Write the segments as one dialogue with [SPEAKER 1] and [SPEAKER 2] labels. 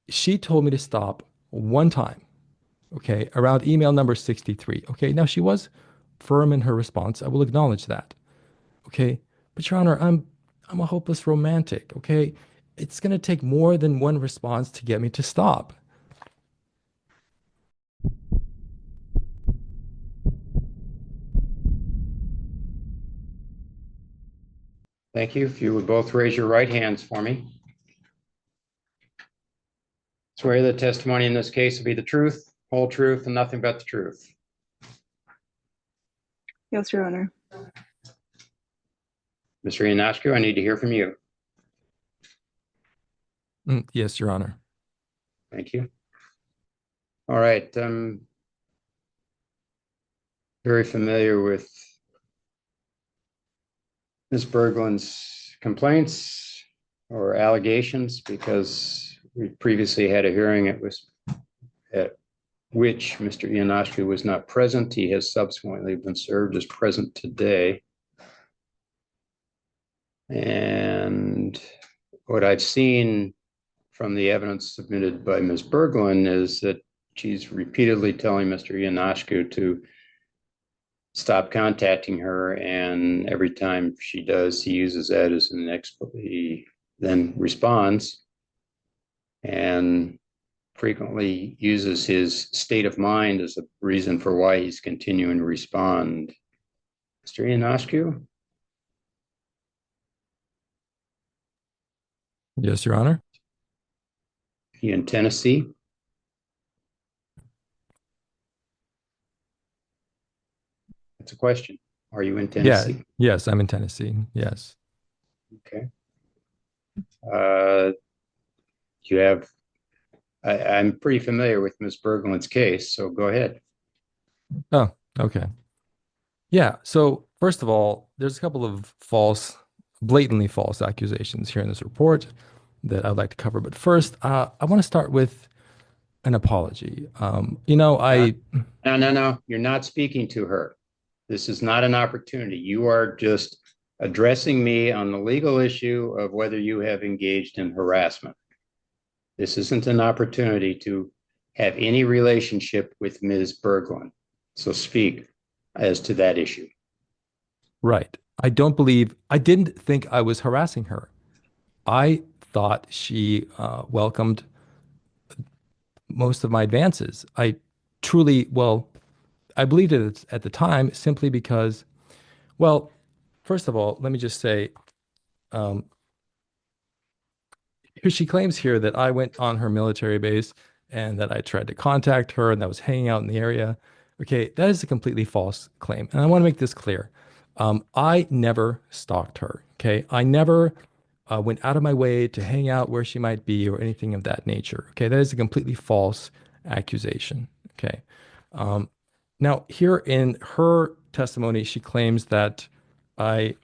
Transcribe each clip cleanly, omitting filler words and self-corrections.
[SPEAKER 1] She told me to stop one time, okay, around email number 63. Okay, now she was firm in her response. I will acknowledge that. Okay, but Your Honor, I'm a hopeless romantic. Okay, it's gonna take more than one response to get me to stop.
[SPEAKER 2] Thank you. If you would both raise your right hands for me. Swear the testimony in this case will be the truth, whole truth, and nothing but the truth.
[SPEAKER 3] Yes, Your Honor.
[SPEAKER 2] Mr. Ionescu, I need to hear from you.
[SPEAKER 1] Yes, Your Honor.
[SPEAKER 2] Thank you. All right. I'm very familiar with Ms. Berglund's complaints or allegations because we previously had a hearing at which Mr. Ionescu was not present. He has subsequently been served as present today. And what I've seen from the evidence submitted by Ms. Berglund is that she's repeatedly telling Mr. Ionescu to stop contacting her, and every time she does, he uses that as an he then responds and frequently uses his state of mind as a reason for why he's continuing to respond. Mr. Ionescu?
[SPEAKER 1] Yes, Your Honor.
[SPEAKER 2] You in Tennessee? That's a question. Are you in Tennessee?
[SPEAKER 1] Yeah, yes, I'm in Tennessee. Yes.
[SPEAKER 2] Okay. You have, I'm pretty familiar with Ms. Berglund's case, so go ahead.
[SPEAKER 1] Oh, okay. Yeah. So first of all, there's a couple of blatantly false accusations here in this report that I'd like to cover. But first, I want to start with an apology.
[SPEAKER 2] No. You're not speaking to her. This is not an opportunity. You are just addressing me on the legal issue of whether you have engaged in harassment. This isn't an opportunity to have any relationship with Ms. Berglund. So speak as to that issue.
[SPEAKER 1] Right. I didn't think I was harassing her. I thought she welcomed most of my advances. I believed it at the time simply because, well, first of all, let me just say, um, here she claims here that I went on her military base and that I tried to contact her and that I was hanging out in the area. Okay, that is a completely false claim. And I want to make this clear. I never stalked her. Okay, I never went out of my way to hang out where she might be or anything of that nature. Okay, that is a completely false accusation. Okay. Um, Now, here in her testimony, she claims I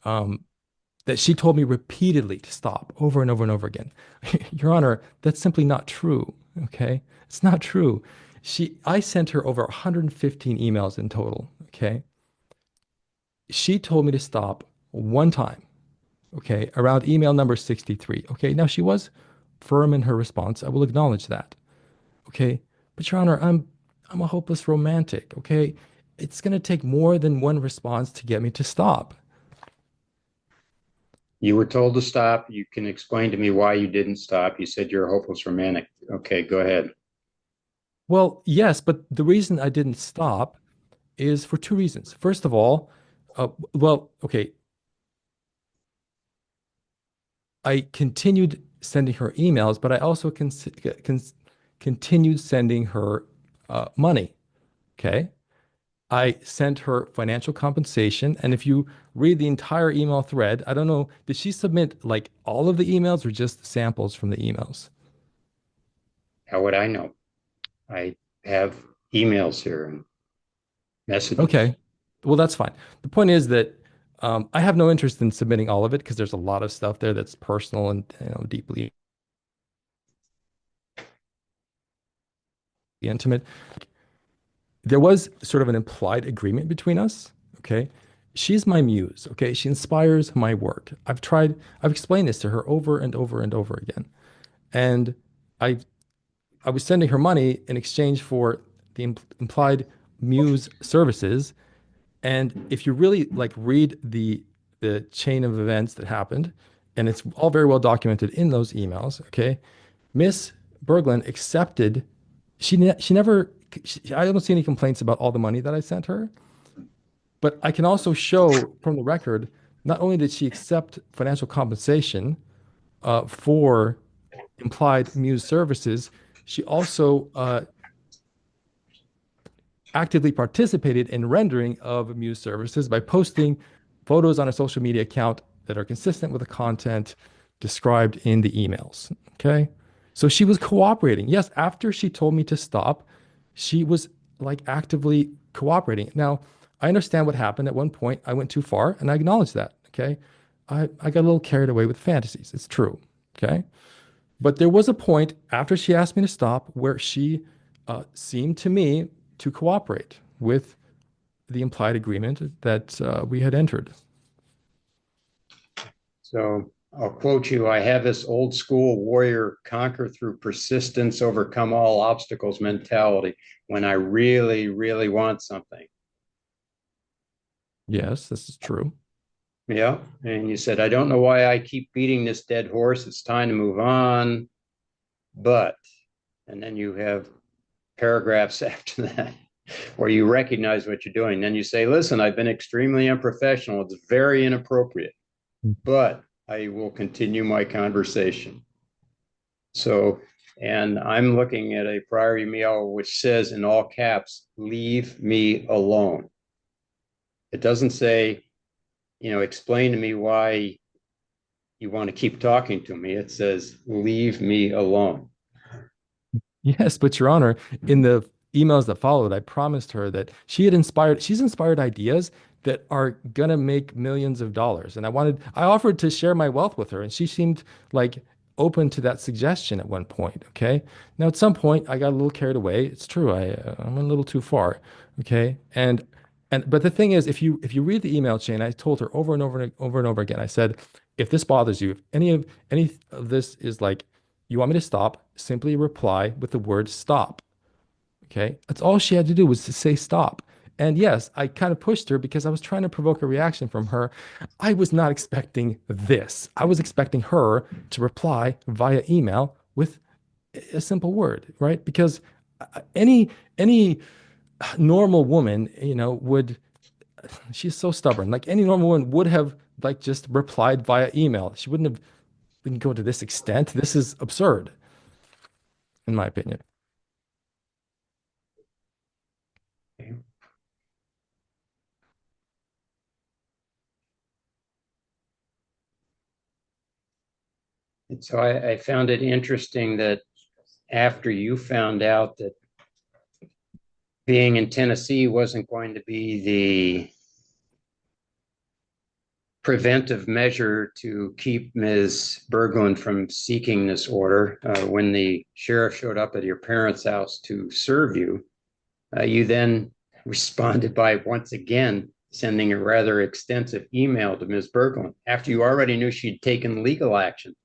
[SPEAKER 1] um, that she told me repeatedly to stop over and over and over again. Your Honor, that's simply not true. Okay, it's not true. I sent her over 115 emails in total. Okay, she told me to stop one time. Okay, around email number 63. Okay, now she was firm in her response. I will acknowledge that. Okay, but Your Honor, I'm a hopeless romantic. Okay, it's gonna take more than one response to get me to stop.
[SPEAKER 2] You were told to stop. You can explain to me why you didn't stop. You said you're a hopeless romantic. Okay, go ahead.
[SPEAKER 1] Well, yes, but the reason I didn't stop is for two reasons. First of all, okay, I continued sending her emails, but I also continued sending her money. Okay. I sent her financial compensation. And if you read the entire email thread, I don't know, did she submit like all of the emails or just samples from the emails?
[SPEAKER 2] How would I know? I have emails here and messages.
[SPEAKER 1] Okay. Well, that's fine. The point is that I have no interest in submitting all of it because there's a lot of stuff there that's personal and deeply intimate. There was sort of an implied agreement between us. Okay. She's my muse. Okay. She inspires my work. I've explained this to her over and over and over again. And I I was sending her money in exchange for the implied Muse services. And if you really like read the chain of events that happened, and it's all very well documented in those emails, okay? Miss Berglund accepted. She never. I don't see any complaints about all the money that I sent her, but I can also show from the record not only did she accept financial compensation for implied Muse services, she also actively participated in rendering of Muse services by posting photos on a social media account that are consistent with the content described in the emails. Okay. So she was cooperating. Yes, after she told me to stop, she was like actively cooperating. Now, I understand what happened at one point. I went too far and I acknowledge that. Okay. I got a little carried away with fantasies. It's true. Okay. But there was a point after she asked me to stop where she seemed to me to cooperate with the implied agreement that we had entered.
[SPEAKER 2] So I'll quote you. I have this old school warrior conquer through persistence, overcome all obstacles mentality when I really, really want something.
[SPEAKER 1] Yes, this is true.
[SPEAKER 2] Yeah. And you said, I don't know why I keep beating this dead horse. It's time to move on. But, and then you have paragraphs after that where you recognize what you're doing. Then you say, listen, I've been extremely unprofessional. It's very inappropriate, but I will continue my conversation. So, and I'm looking at a prior email which says in all caps, leave me alone. It doesn't say, explain to me why you want to keep talking to me. It says, leave me alone.
[SPEAKER 1] Yes, but Your Honor, in the emails that followed, I promised her that she's inspired ideas that are gonna make millions of dollars. And I offered to share my wealth with her, and she seemed like open to that suggestion at one point. Okay. Now, at some point, I got a little carried away. It's true. I'm a little too far. Okay. But the thing is, if you read the email chain, I told her over and over and over and over again, I said, if this bothers you, if any of this is like you want me to stop, simply reply with the word stop. Okay. That's all she had to do was to say stop. And yes, I kind of pushed her because I was trying to provoke a reaction from her. I was not expecting this. I was expecting her to reply via email with a simple word, right? Because any normal woman, would she's so stubborn. Like any normal woman would have like just replied via email. She wouldn't have been go to this extent. This is absurd, in my opinion.
[SPEAKER 2] Okay. And so I found it interesting that after you found out that being in Tennessee wasn't going to be the preventive measure to keep Ms. Berglund from seeking this order, when the sheriff showed up at your parents' house to serve you, you then responded by once again sending a rather extensive email to Ms. Berglund. After you already knew she'd taken legal action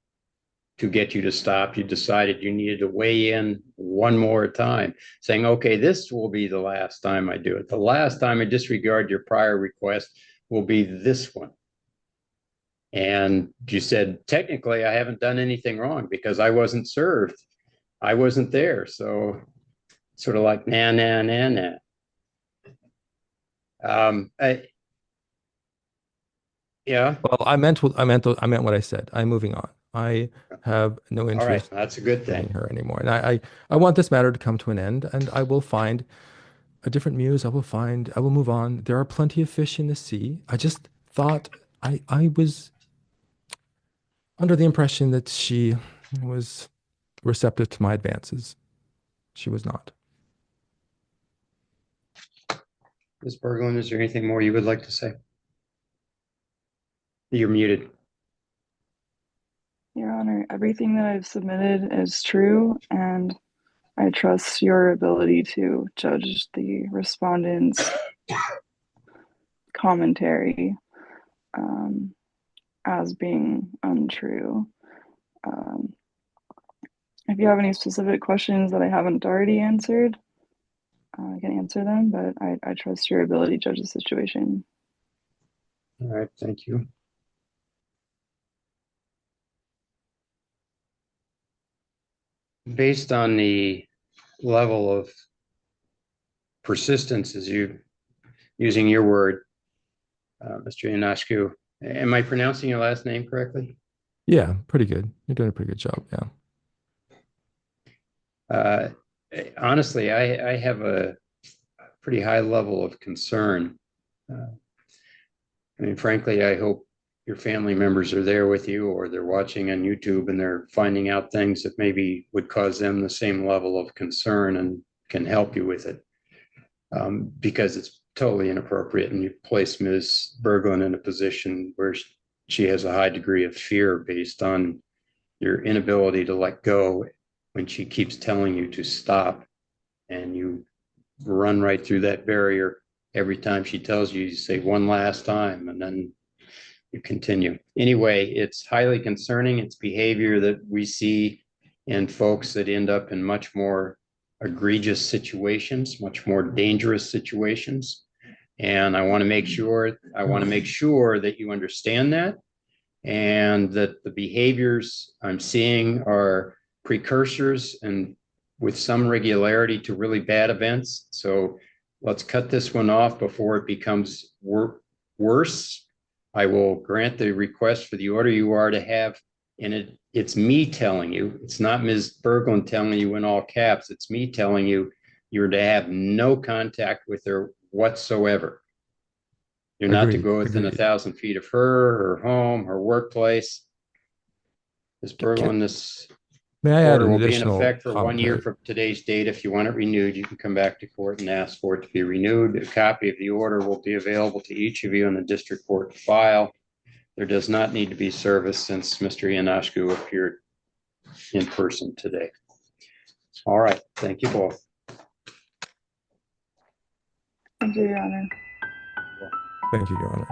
[SPEAKER 2] to get you to stop, you decided you needed to weigh in one more time, saying, okay, this will be the last time I do it. The last time I disregard your prior request will be this one. And you said, technically, I haven't done anything wrong because I wasn't served. I wasn't there. So sort of like, nah, nah, nah, nah. Yeah.
[SPEAKER 1] Well, I meant what I said. I'm moving on. I have no
[SPEAKER 2] All right.
[SPEAKER 1] interest
[SPEAKER 2] That's a good
[SPEAKER 1] in seeing
[SPEAKER 2] thing.
[SPEAKER 1] her anymore. And I want this matter to come to an end, and I will find a different muse. I will move on. There are plenty of fish in the sea. I just thought I was under the impression that she was receptive to my advances. She was not.
[SPEAKER 2] Ms. Berglund, is there anything more you would like to say? You're muted.
[SPEAKER 3] Your Honor, everything that I've submitted is true, and I trust your ability to judge the respondent's commentary as being untrue. Um, if you have any specific questions that I haven't already answered, I can answer them, but I trust your ability to judge the situation.
[SPEAKER 2] All right, thank you. Based on the level of persistence, as you using your word, Mr. Yanashku, am I pronouncing your last name correctly?
[SPEAKER 1] Yeah, pretty good. You're doing a pretty good job. Yeah.
[SPEAKER 2] Honestly, I have a pretty high level of concern. I mean, frankly, I hope your family members are there with you, or they're watching on YouTube and they're finding out things that maybe would cause them the same level of concern and can help you with it. Because it's totally inappropriate, and you place Ms. Berglund in a position where she has a high degree of fear based on your inability to let go when she keeps telling you to stop, and you run right through that barrier. Every time she tells you, you say one last time, and then you continue. Anyway, it's highly concerning. It's behavior that we see in folks that end up in much more egregious situations, much more dangerous situations. And I want to make sure that you understand that, and that the behaviors I'm seeing are precursors and with some regularity to really bad events. So let's cut this one off before it becomes worse. I will grant the request for the order you are to have, and it's me telling you, it's not Ms. Berglund telling you in all caps, it's me telling you you're to have no contact with her whatsoever. You're not to go within 1,000 feet of her home, her workplace. Ms. Berglund, this
[SPEAKER 1] May I add
[SPEAKER 2] order
[SPEAKER 1] an
[SPEAKER 2] will be in
[SPEAKER 1] additional
[SPEAKER 2] effect for 1 year
[SPEAKER 1] commentary?
[SPEAKER 2] from today's date. If you want it renewed, you can come back to court and ask for it to be renewed. A copy of the order will be available to each of you in the district court file. There does not need to be service since Mr. Yanashku appeared in person today. All right, thank you both.
[SPEAKER 3] Thank you, Your Honor.
[SPEAKER 1] Thank you, Your Honor.